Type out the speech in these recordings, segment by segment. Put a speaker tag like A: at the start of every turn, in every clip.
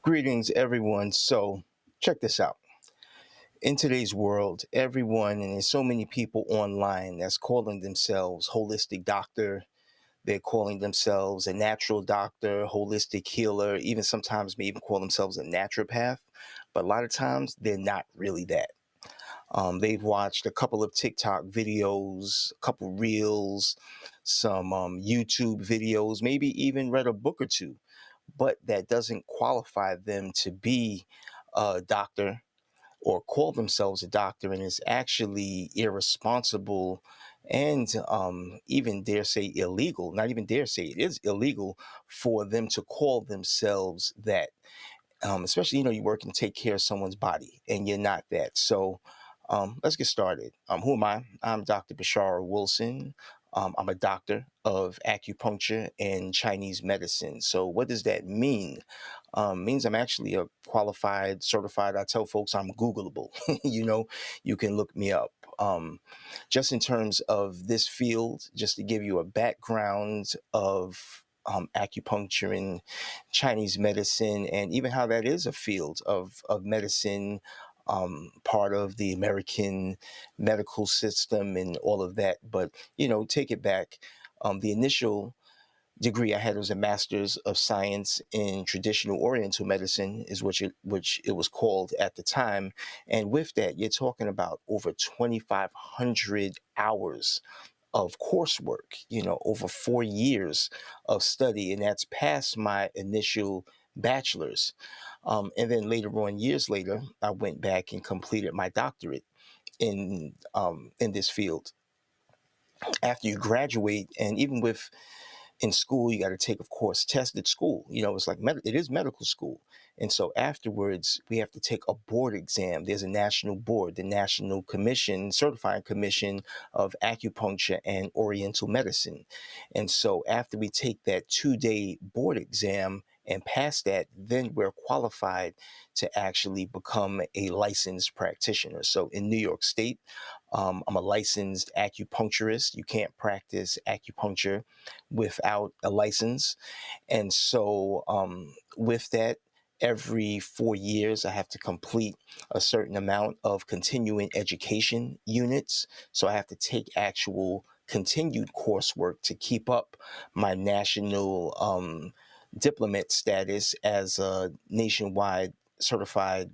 A: Greetings, everyone. So, check this out. In today's world, everyone, and there's so many people online that's calling themselves holistic doctor. They're calling themselves a natural doctor, holistic healer, even sometimes may even call themselves a naturopath. But a lot of times, they're not really that. They've watched a couple of TikTok videos, a couple reels, some YouTube videos, maybe even read a book or two, but that doesn't qualify them to be a doctor or call themselves a doctor, and is actually irresponsible and even dare say illegal. Not even dare say, it is illegal for them to call themselves that. Especially, you work and take care of someone's body and you're not that. So let's get started. Who am I? I'm Dr. Bishara Wilson. I'm a doctor of acupuncture and Chinese medicine. So what does that mean? Means I'm actually a qualified, certified. I tell folks I'm Googleable. You can look me up. Just in terms of this field, just to give you a background of acupuncture and Chinese medicine, and even how that is a field of medicine, part of the American medical system and all of that. But, take it back. The initial degree I had was a master's of science in traditional oriental medicine, is which it was called at the time. And with that, you're talking about over 2,500 hours of coursework, over 4 years of study. And that's past my initial bachelor's. And then later on, years later, I went back and completed my doctorate in this field. After you graduate, and even with in school, you got to take, of course, tests at school. It's like it is medical school. And so afterwards, we have to take a board exam. There's a national board, the National Commission, Certifying Commission of Acupuncture and Oriental Medicine. And so after we take that 2-day board exam and pass that, then we're qualified to actually become a licensed practitioner. So in New York State, I'm a licensed acupuncturist. You can't practice acupuncture without a license. And so with that, every 4 years, I have to complete a certain amount of continuing education units. So I have to take actual continued coursework to keep up my national diplomat status as a nationwide certified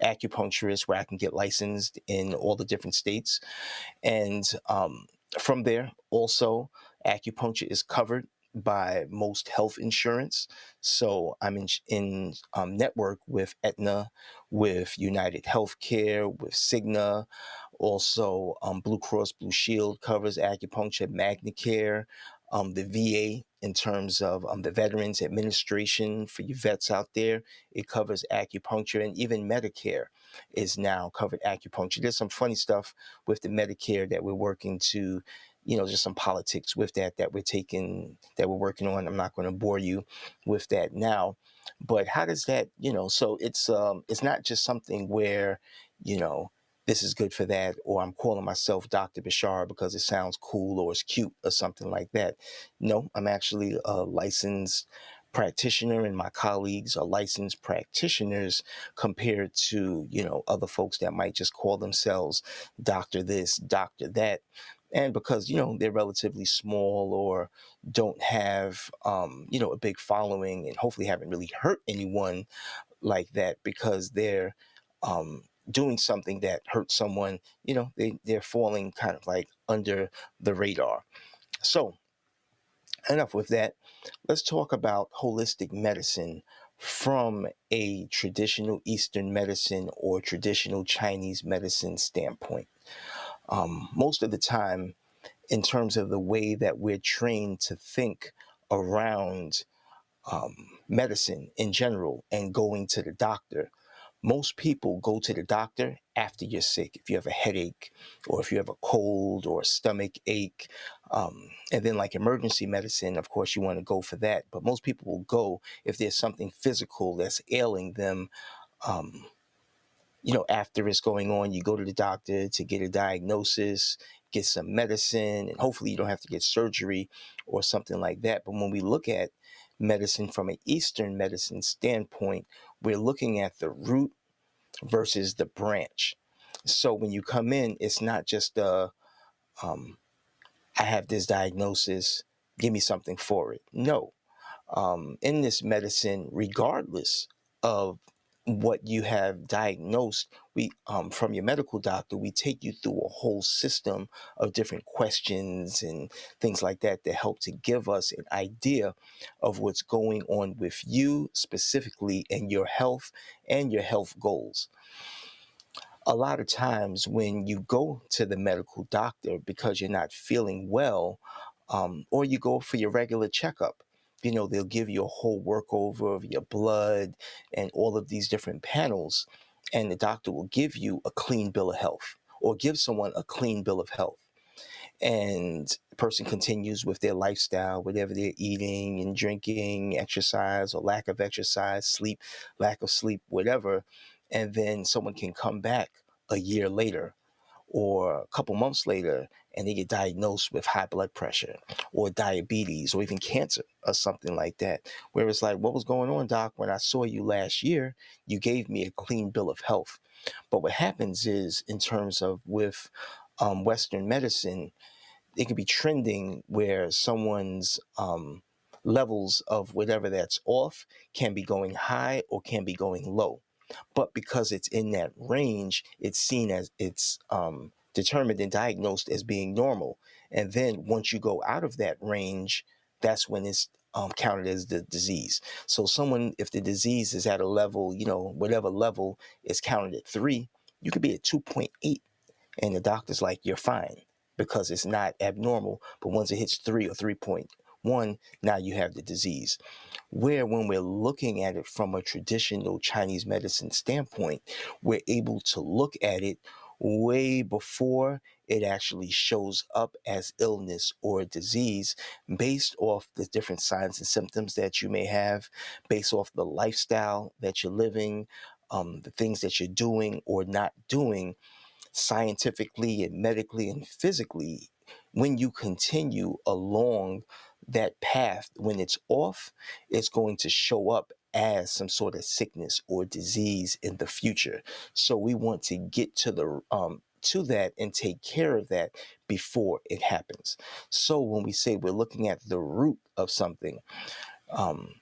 A: acupuncturist, where I can get licensed in all the different states. And from there, also, acupuncture is covered by most health insurance. So I'm in network with Aetna, with United Healthcare, with Cigna. Also, Blue Cross Blue Shield covers acupuncture, MagnaCare, the VA in terms of the Veterans Administration for you vets out there. It covers acupuncture, and even Medicare is now covered acupuncture. There's some funny stuff with the Medicare that we're working to, just some politics with that we're working on. I'm not going to bore you with that now, but how does that, so it's not just something where, you know, this is good for that, or I'm calling myself Dr. Bishara because it sounds cool or it's cute or something like that. No, I'm actually a licensed practitioner, and my colleagues are licensed practitioners compared to, other folks that might just call themselves doctor this, doctor that. And because, they're relatively small or don't have, a big following, and hopefully haven't really hurt anyone like that because they're doing something that hurts someone, they're falling kind of like under the radar. So enough with that. Let's talk about holistic medicine from a traditional Eastern medicine or traditional Chinese medicine standpoint. Most of the time, in terms of the way that we're trained to think around medicine in general and going to the doctor, most people go to the doctor after you're sick. If you have a headache, or if you have a cold or a stomach ache, and then like emergency medicine, of course, you want to go for that. But most people will go if there's something physical that's ailing them. Um, after it's going on, you go to the doctor to get a diagnosis, get some medicine, and hopefully you don't have to get surgery or something like that. But when we look at medicine from an Eastern medicine standpoint, we're looking at the root versus the branch. So when you come in, it's not just um, I have this diagnosis, give me something for it. No, in this medicine, regardless of what you have diagnosed, we from your medical doctor, we take you through a whole system of different questions and things like that that help to give us an idea of what's going on with you specifically and your health and your health goals. A lot of times when you go to the medical doctor because you're not feeling well, or you go for your regular checkup, they'll give you a whole workover of your blood and all of these different panels, and the doctor will give you a clean bill of health or give someone a clean bill of health. And the person continues with their lifestyle, whatever they're eating and drinking, exercise or lack of exercise, sleep, lack of sleep, whatever. And then someone can come back a year later or a couple months later and they get diagnosed with high blood pressure or diabetes or even cancer or something like that. Where it's like, what was going on, doc? When I saw you last year, you gave me a clean bill of health. But what happens is, in terms of with Western medicine, it could be trending where someone's levels of whatever that's off can be going high or can be going low. But because it's in that range, it's seen as it's determined and diagnosed as being normal. And then once you go out of that range, that's when it's counted as the disease. So someone, if the disease is at a level, whatever level is counted at 3, you could be at 2.8 and the doctor's like, you're fine because it's not abnormal. But once it hits 3 or 3.1, now you have the disease. Where when we're looking at it from a traditional Chinese medicine standpoint, we're able to look at it way before it actually shows up as illness or disease, based off the different signs and symptoms that you may have, based off the lifestyle that you're living, the things that you're doing or not doing scientifically and medically and physically. When you continue along that path, when it's off, it's going to show up as some sort of sickness or disease in the future. So we want to get to that and take care of that before it happens. So when we say we're looking at the root of something, um,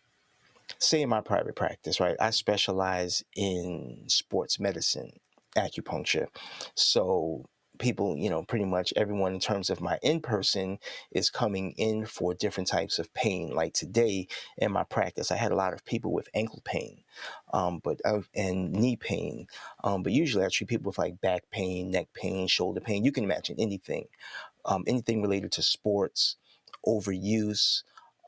A: say in my private practice, right, I specialize in sports medicine, acupuncture. So people, pretty much everyone in terms of my in-person is coming in for different types of pain. Like today in my practice, I had a lot of people with ankle pain, and knee pain. But usually I treat people with like back pain, neck pain, shoulder pain. You can imagine anything related to sports, overuse,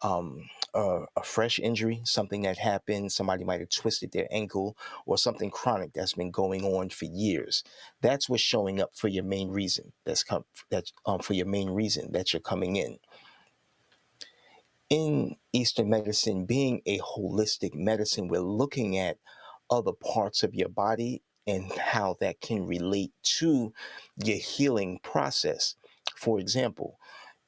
A: a fresh injury, something that happened, somebody might have twisted their ankle, or something chronic that's been going on for years. That's what's showing up for your main reason. For your main reason that you're coming in. In Eastern medicine, being a holistic medicine, we're looking at other parts of your body and how that can relate to your healing process. For example,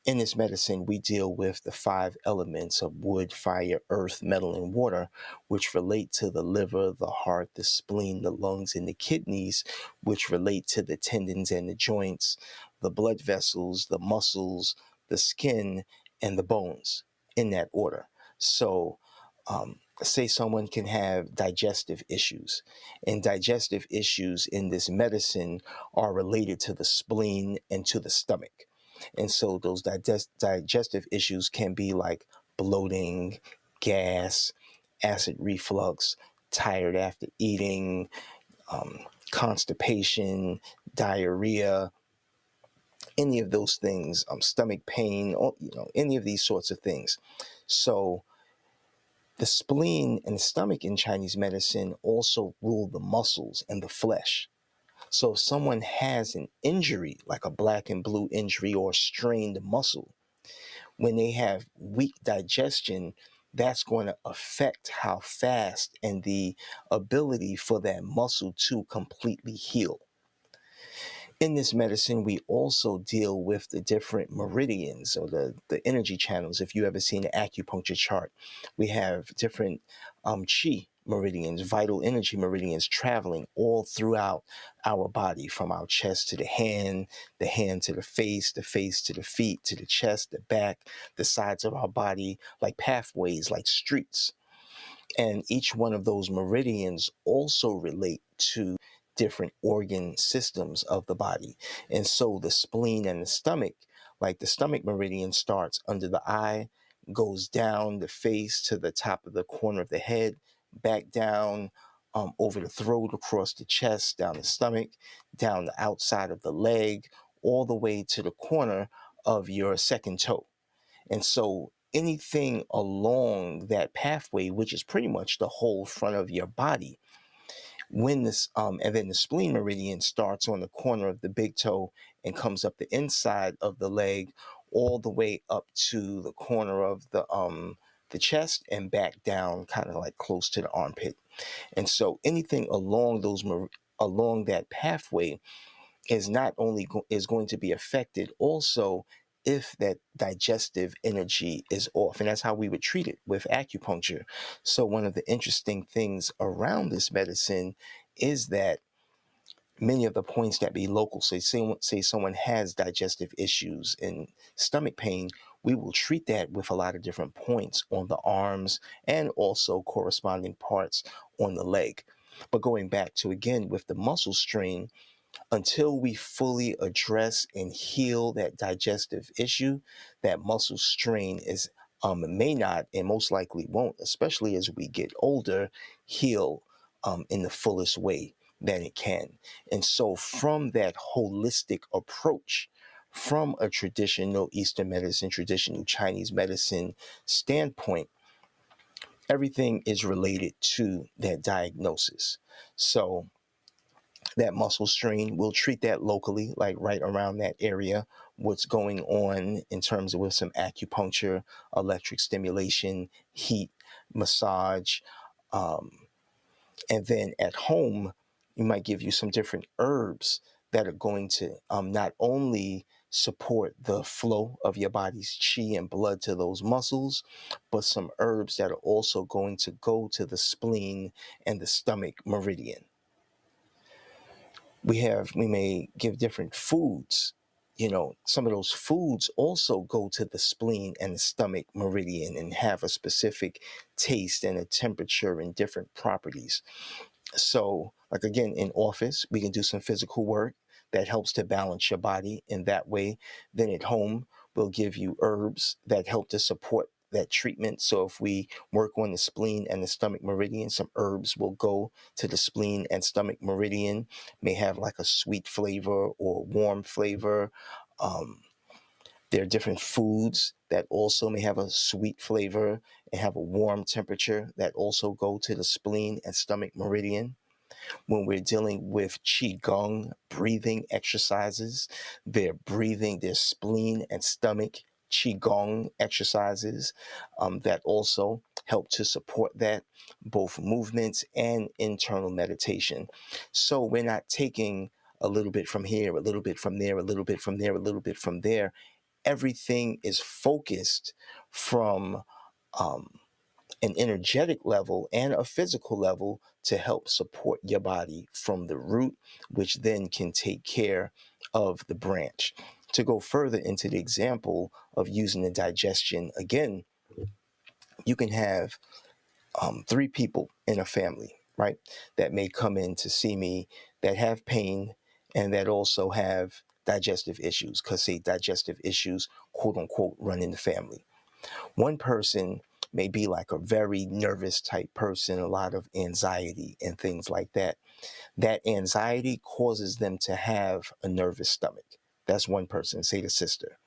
A: in this medicine, we deal with the 5 elements of wood, fire, earth, metal, and water, which relate to the liver, the heart, the spleen, the lungs, and the kidneys, which relate to the tendons and the joints, the blood vessels, the muscles, the skin, and the bones, in that order. So, say someone can have digestive issues, and digestive issues in this medicine are related to the spleen and to the stomach. And so those digestive issues can be like bloating, gas, acid reflux, tired after eating, constipation, diarrhea, any of those things, stomach pain, or, any of these sorts of things. So the spleen and the stomach in Chinese medicine also rule the muscles and the flesh. So if someone has an injury, like a black and blue injury or strained muscle, when they have weak digestion, that's going to affect how fast and the ability for that muscle to completely heal. In this medicine, we also deal with the different meridians or the energy channels. If you ever seen an acupuncture chart, we have different chi meridians, vital energy meridians traveling all throughout our body, from our chest to the hand to the face to the feet, to the chest, the back, the sides of our body, like pathways, like streets. And each one of those meridians also relate to different organ systems of the body. And so the spleen and the stomach, like the stomach meridian starts under the eye, goes down the face to the top of the corner of the head, back down over the throat, across the chest, down the stomach, down the outside of the leg, all the way to the corner of your second toe. And so anything along that pathway, which is pretty much the whole front of your body, when this and then the spleen meridian starts on the corner of the big toe and comes up the inside of the leg all the way up to the corner of the chest and back down, kind of like close to the armpit. And so anything along along that pathway is not only is going to be affected, also if that digestive energy is off. And that's how we would treat it with acupuncture. So one of the interesting things around this medicine is that many of the points that be local, say someone has digestive issues and stomach pain, we will treat that with a lot of different points on the arms and also corresponding parts on the leg. But going back to, again, with the muscle strain, until we fully address and heal that digestive issue, that muscle strain is may not, and most likely won't, especially as we get older, heal in the fullest way that it can. And so from that holistic approach, from a traditional Eastern medicine, traditional Chinese medicine standpoint, everything is related to that diagnosis. So that muscle strain, we'll treat that locally, like right around that area, what's going on in terms of with some acupuncture, electric stimulation, heat, massage. Um, and then at home, you might give you some different herbs that are going to not only support the flow of your body's chi and blood to those muscles, but some herbs that are also going to go to the spleen and the stomach meridian. We may give different foods. Some of those foods also go to the spleen and the stomach meridian and have a specific taste and a temperature and different properties. So, like, again, in office, we can do some physical work that helps to balance your body in that way. Then at home, we'll give you herbs that help to support that treatment. So if we work on the spleen and the stomach meridian, some herbs will go to the spleen and stomach meridian, may have like a sweet flavor or warm flavor. Um, there are different foods that also may have a sweet flavor and have a warm temperature that also go to the spleen and stomach meridian. When we're dealing with qigong breathing exercises, their spleen and stomach qigong exercises that also help to support that, both movements and internal meditation. So we're not taking a little bit from here, a little bit from there, a little bit from there, a little bit from there. Everything is focused from um, an energetic level and a physical level to help support your body from the root, which then can take care of the branch. To go further into the example of using the digestion, again, you can have three people in a family, right, that may come in to see me that have pain and that also have digestive issues, because, say, digestive issues, quote unquote, run in the family. One person may be like a very nervous type person, a lot of anxiety and things like that. That anxiety causes them to have a nervous stomach. That's one person, say the sister.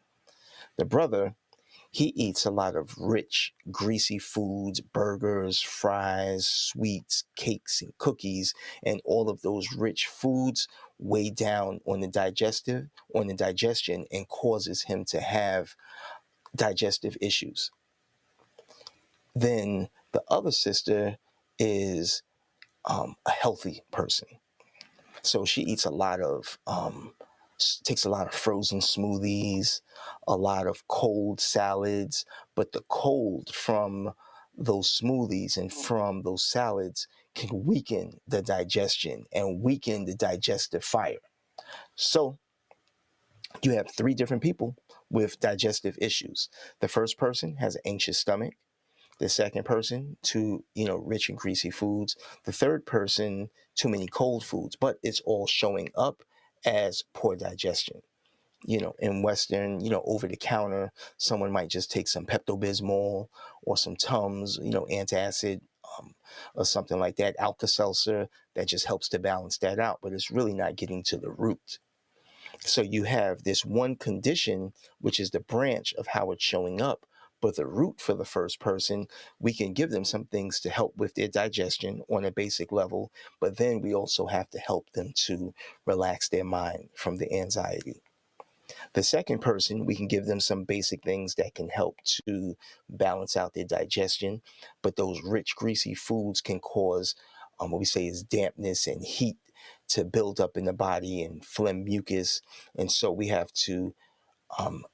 A: The brother, he eats a lot of rich, greasy foods, burgers, fries, sweets, cakes, and cookies, and all of those rich foods weigh down on the digestion, and causes him to have digestive issues. Then the other sister is a healthy person. So she eats a lot of takes a lot of frozen smoothies, a lot of cold salads, but the cold from those smoothies and from those salads can weaken the digestion and weaken the digestive fire. So you have three different people with digestive issues. The first person has an anxious stomach. The second person, too, rich and greasy foods. The third person, too many cold foods, but it's all showing up as poor digestion. In Western, over the counter, someone might just take some Pepto-Bismol or some Tums, antacid, or something like that, Alka-Seltzer, that just helps to balance that out, but it's really not getting to the root. So you have this one condition, which is the branch of how it's showing up. But the root for the first person, we can give them some things to help with their digestion on a basic level. But then we also have to help them to relax their mind from the anxiety. The second person, we can give them some basic things that can help to balance out their digestion. But those rich, greasy foods can cause what we say is dampness and heat to build up in the body and phlegm mucus. And so we have to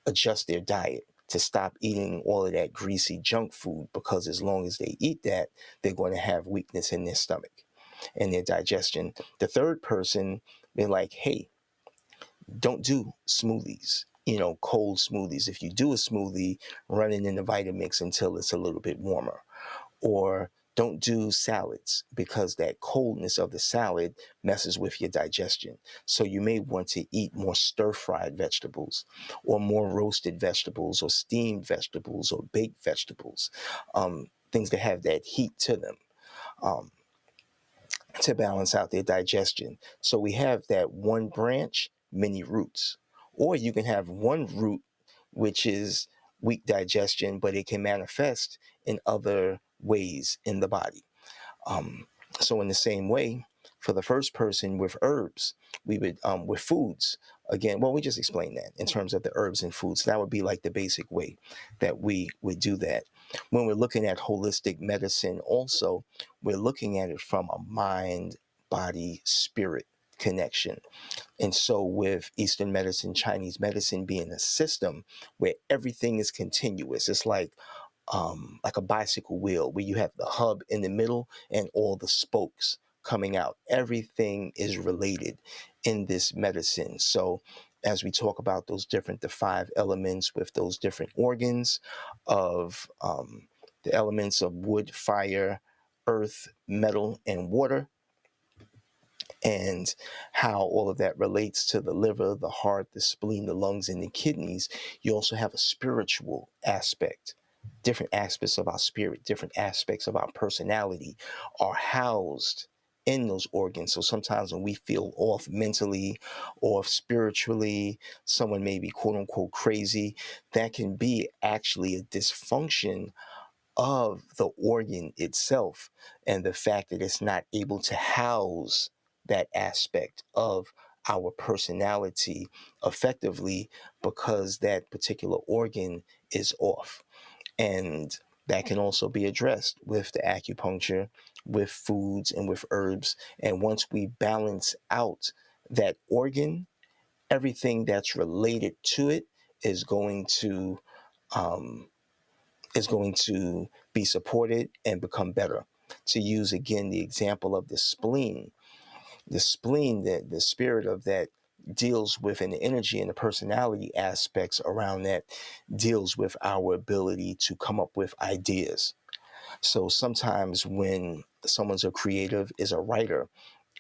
A: adjust their diet to stop eating all of that greasy junk food, because as long as they eat that, they're going to have weakness in their stomach and their digestion. The third person, they're like, hey, don't do smoothies, cold smoothies. If you do a smoothie, run it in the Vitamix until it's a little bit warmer. Or don't do salads, because that coldness of the salad messes with your digestion. So you may want to eat more stir-fried vegetables, or more roasted vegetables, or steamed vegetables, or baked vegetables, things that have that heat to them. To balance out their digestion. So we have that one branch, many roots. Or you can have one root, which is weak digestion, but it can manifest in other ways in the body. Um, so in the same way, for the first person with herbs, we would, with foods, again, well, we just explained that in terms of the herbs and foods. That would be like the basic way that we would do that. When we're looking at holistic medicine also, we're looking at it from a mind, body, spirit connection. And so with Eastern medicine, Chinese medicine being a system where everything is continuous, it's like a bicycle wheel where you have the hub in the middle and all the spokes coming out. Everything is related in this medicine. So as we talk about the 5 elements with those different organs of the elements of wood, fire, earth, metal, and water, and how all of that relates to the liver, the heart, the spleen, the lungs, and the kidneys, you also have a spiritual aspect. Different aspects of our spirit, different aspects of our personality are housed in those organs. So sometimes when we feel off mentally or spiritually, someone may be quote unquote crazy, that can be actually a dysfunction of the organ itself, and the fact that it's not able to house that aspect of our personality effectively, because that particular organ is off. And that can also be addressed with the acupuncture, with foods, and with herbs. And once we balance out that organ, everything that's related to it is going to um, be supported and become better. To use again the example of the spleen, the spirit of that deals with, an energy and the personality aspects around that deals with our ability to come up with ideas. So sometimes when someone's a creative, is a writer,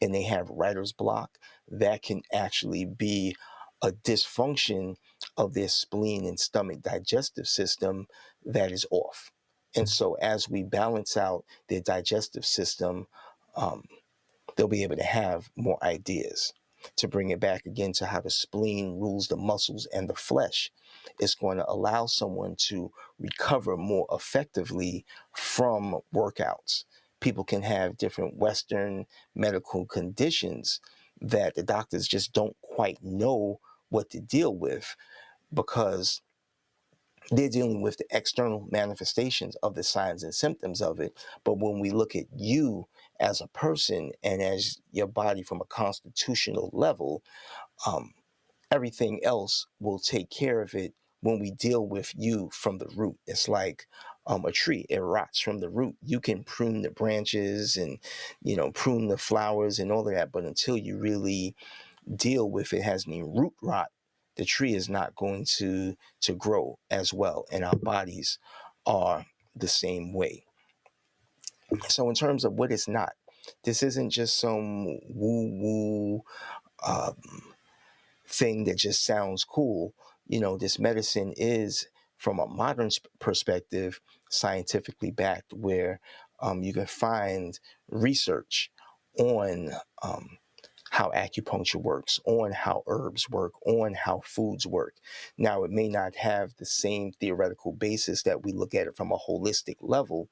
A: and they have writer's block, that can actually be a dysfunction of their spleen and stomach digestive system that is off. And so as we balance out their digestive system, um, they'll be able to have more ideas. To bring it back again to how the spleen rules the muscles and the flesh, it's going to allow someone to recover more effectively from workouts. People can have different Western medical conditions that the doctors just don't quite know what to deal with, because they're dealing with the external manifestations of the signs and symptoms of it. But when we look at you as a person and as your body from a constitutional level, um, everything else will take care of it when we deal with you from the root. It's like a tree, it rots from the root. You can prune the branches and, prune the flowers and all of that, but until you really deal with it, has any root rot, the tree is not going to grow as well. And our bodies are the same way. So in terms of what it's not, this isn't just some woo woo thing that just sounds cool. This medicine is, from a modern perspective, scientifically backed, where you can find research on how acupuncture works, on how herbs work, on how foods work. Now, it may not have the same theoretical basis that we look at it from a holistic level,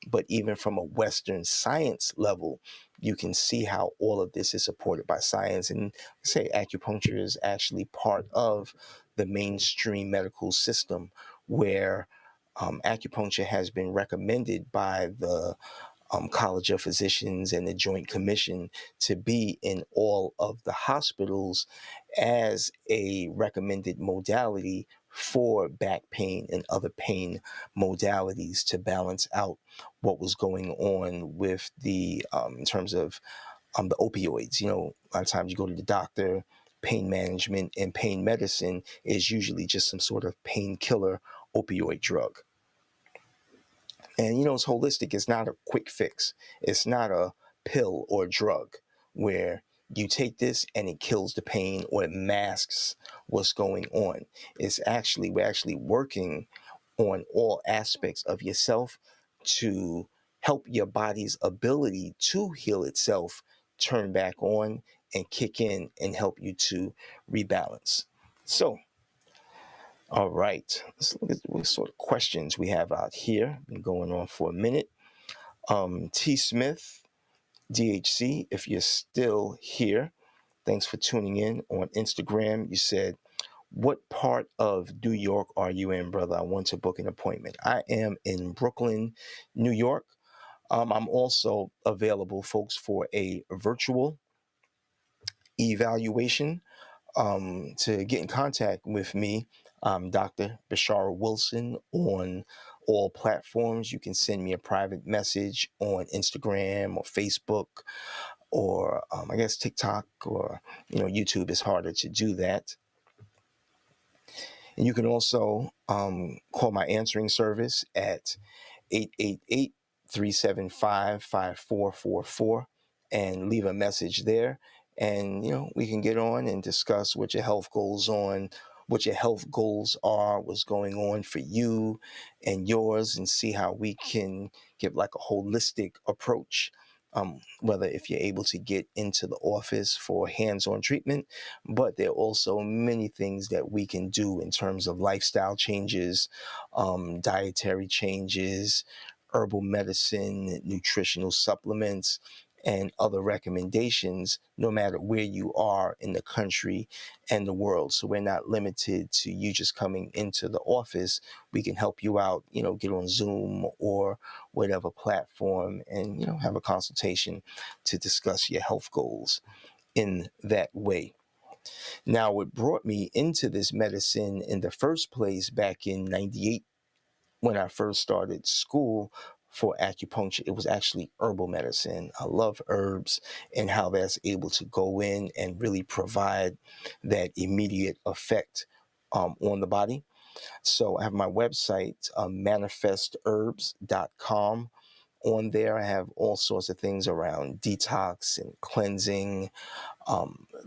A: but even from a Western science level, you can see how all of this is supported by science. And say acupuncture is actually part of the mainstream medical system, where acupuncture has been recommended by the College of Physicians and the Joint Commission to be in all of the hospitals as a recommended modality for back pain and other pain modalities, to balance out what was going on with the in terms of the opioids. A lot of times you go to the doctor, pain management and pain medicine is usually just some sort of painkiller opioid drug. And it's holistic. It's not a quick fix. It's not a pill or drug where you take this and it kills the pain or it masks what's going on. We're actually working on all aspects of yourself to help your body's ability to heal itself turn back on and kick in and help you to rebalance. So, all right, let's look at what sort of questions we have out here. Been going on for a minute. T. Smith, DACM, if you're still here, thanks for tuning in on Instagram. You said, what part of New York are you in, brother? I want to book an appointment. I am in Brooklyn, New York. I'm also available, folks, for a virtual evaluation. To get in contact with me, Dr. Bishara Wilson on all platforms. You can send me a private message on Instagram or Facebook, or I guess TikTok, or YouTube is harder to do that. And you can also call my answering service at 888-375-5444 and leave a message there. And, we can get on and discuss what your health goals are, what's going on for you and yours, and see how we can give like a holistic approach. Whether if you're able to get into the office for hands-on treatment, but there are also many things that we can do in terms of lifestyle changes, dietary changes, herbal medicine, nutritional supplements, and other recommendations, no matter where you are in the country and the world. So we're not limited to you just coming into the office. We can help you out, get on Zoom or whatever platform and, have a consultation to discuss your health goals in that way. Now, what brought me into this medicine in the first place back in 98, when I first started school for acupuncture, it was actually herbal medicine. I love herbs and how that's able to go in and really provide that immediate effect on the body. So I have my website, manifestherbs.com. On there, I have all sorts of things around detox and cleansing,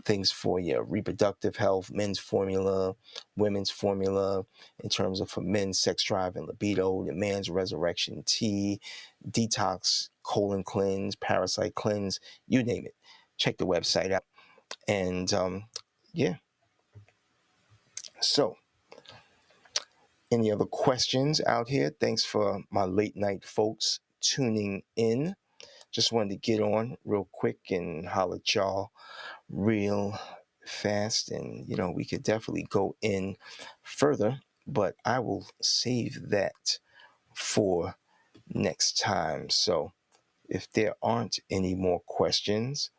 A: things for your reproductive health, men's formula, women's formula, in terms of for men's sex drive and libido, the man's resurrection tea, detox, colon cleanse, parasite cleanse, you name it. Check the website out. And yeah. So, any other questions out here? Thanks for my late night folks tuning in. Just wanted to get on real quick and holler at y'all real fast, and we could definitely go in further, but I will save that for next time. So if there aren't any more questions,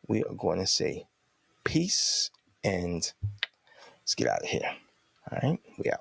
A: we are going to say peace and Let's get out of here. All right, we out.